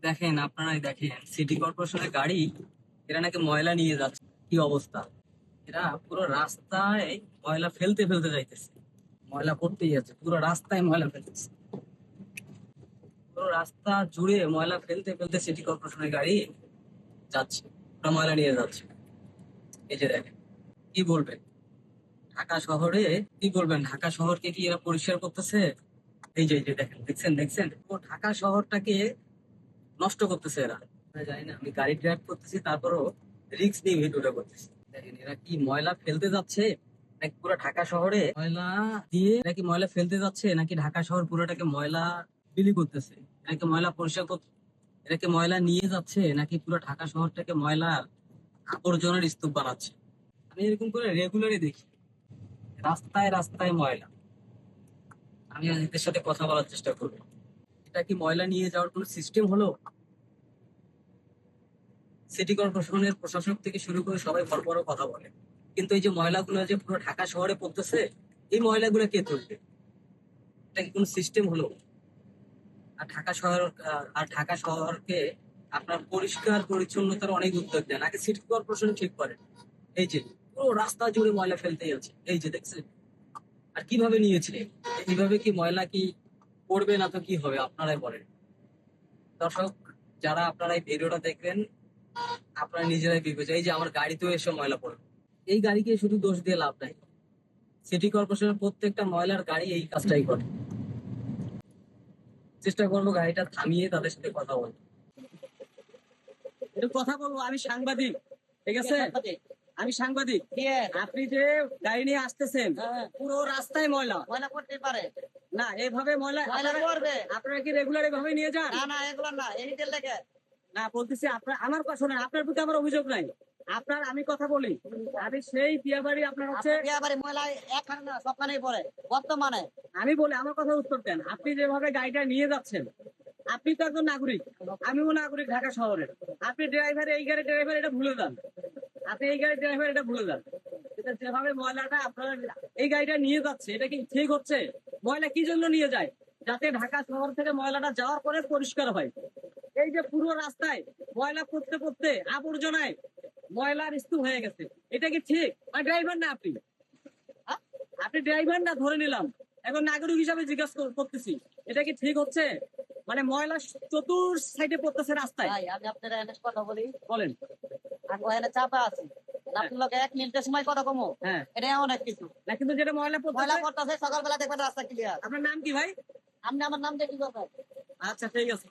দেখেন, আপনারাই দেখেন, সিটি কর্পোরেশনের গাড়ি এরা নাকি ময়লা নিয়ে যাচ্ছে। কি অবস্থা! এরা পুরো রাস্তায় ময়লা ফেলতে ফেলতে যাইতেছে, ময়লা করতেই যাচ্ছে, পুরো রাস্তায় ময়লা ফেলতেছে, পুরো রাস্তা জুড়ে ময়লা ফেলতে ফেলতে সিটি কর্পোরেশনের গাড়ি যাচ্ছে, ওরা ময়লা নিয়ে যাচ্ছে। এই যে দেখেন, কি বলবেন ঢাকা শহরে, কি বলবেন ঢাকা শহরকে কি এরা পরিষ্কার করতেছে? এই যে দেখেন, দেখছেন দেখছেন, ও ঢাকা শহরটাকে নষ্ট করতেছে এরা। আমি জানি না, আমি গাড়ি ড্রাইভ করতেছি, তারপরও রিস্ক নিয়ে ভিডিওটা করতেছি। দেখেন এরা কি ময়লা ফেলতে যাচ্ছে, নাকি পুরো ঢাকা শহরে ময়লা দিয়ে নাকি ময়লা ফেলতে যাচ্ছে, নাকি ঢাকা শহর পুরোটাকে ময়লা বিলি করতেছে, নাকি ময়লা পরিষ্কার করতে, এটাকে ময়লা নিয়ে যাচ্ছে, নাকি পুরো ঢাকা শহরটাকে ময়লা আবর্জনার স্তূপ বানাচ্ছে। আমি এরকম করে রেগুলারই দেখি, রাস্তায় রাস্তায় ময়লা। আমি আজ এদের সাথে কথা বলার চেষ্টা করবো, এটা কি ময়লা নিয়ে যাওয়ার কোনো সিস্টেম হলো? সিটি কর্পোরেশনের প্রশাসক থেকে শুরু করে সবাই বড় বড় কথা বলে, কিন্তু এই যে ময়লাগুলো যে পুরো ঢাকা শহরে পড়তেছে, এই ময়লাগুলো কে তুলবে? এটা কি কোনো সিস্টেম হলো? আর ঢাকা শহরকে আপনার পরিষ্কার পরিচ্ছন্নতার অনেক উদ্যোগ দেন, আগে সিটি কর্পোরেশন ঠিক করে। এই যে পুরো রাস্তা জুড়ে ময়লা ফেলতেই আছে, এই যে দেখছেন। আর কিভাবে নিয়েছে? এইভাবে কি ময়লা কি পড়বে না তো কি হবে, আপনারাই বলেন। দর্শক, যারা আপনারা এই ভিডিওটা দেখবেন, আপনারা নিজেরাই বিবেচনা, এই যে আমার গাড়িতেও এসে ময়লা পড়বে, এই গাড়িকে শুধু দোষ দিয়ে লাভ নাই। সিটি কর্পোরেশনের প্রত্যেকটা ময়লার গাড়ি এই কাজটাই করে। চেষ্টা করবো গাড়িটা থামিয়ে তাদের সাথে কথা বলবো, একটু কথা বলবো। আমি সাংবাদিক, ঠিক আছে? আমি সাংবাদিক। আপনি যে গাড়ি নিয়ে আসতেছেন, পুরো রাস্তায় ময়লা। ময়লা করতে পারে না, এভাবে ময়লা ময়লা করবে। আপনারা কি রেগুলার এভাবে নিয়ে যান? না না, এগুলো না, এই তেল লেগে। না, বলতেছি আপনার, আমার কথা শোনেন, আপনার প্রতি আমার অভিযোগ নাই। আপনার, আমি কথা বলি, আমি সেই বিয়াবাড়ি আপনার হচ্ছে, বিয়াবাড়ি ময়লা একখানে না সবখানেই পড়ে বর্তমানে। আমি বলি আমার কথা উত্তর দেন। আপনি যেভাবে গাড়িটা নিয়ে যাচ্ছেন, আপনি তো একজন নাগরিক, আমিও নাগরিক ঢাকা শহরের। আপনি ড্রাইভার, এই গাড়ির ড্রাইভার, এটা ভুলে যান। আপনি এই গাড়ির ড্রাইভার, এটা ভুলে যান। এটা যেভাবে ময়লাটা আপনারা এই গাড়িটা নিয়ে যাচ্ছে, এটা কি ঠিক হচ্ছে? ময়লা কি জন্য নিয়ে যায়? যাতে ঢাকা শহর থেকে ময়লাটা যাওয়ার পরে পরিষ্কার হয়। এই যে পুরো রাস্তায় ময়লা পড়তে পড়তে আবর্জনায় ময়লার স্তূপ হয়ে গেছে, এটা কি ঠিক? আর ড্রাইভার না আপনি, হ্যাঁ? আপনি ড্রাইভার না ধরে নিলাম, এখন নাগরিক হিসাবে জিজ্ঞাসা করতেছি, এটা কি ঠিক হচ্ছে? মানে ময়লা চতুর সাইডে পড়তেছে রাস্তায়। ভাই আমি আপনার এনে কথা বলি, বলেন। আমি এনে চাপা আছি, আপনার লোকে 1 মিনিটের সময় কথা কমো। হ্যাঁ, এটা অনেক কিছু। না কিন্তু যেটা ময়লা ময়লা পড়তেছে। করতেছে, সকালবেলা দেখবেন রাস্তা ক্লিয়ার। আপনার নাম কি ভাই? আপনি আমার নাম দেখি কথা। আচ্ছা ঠিক আছে।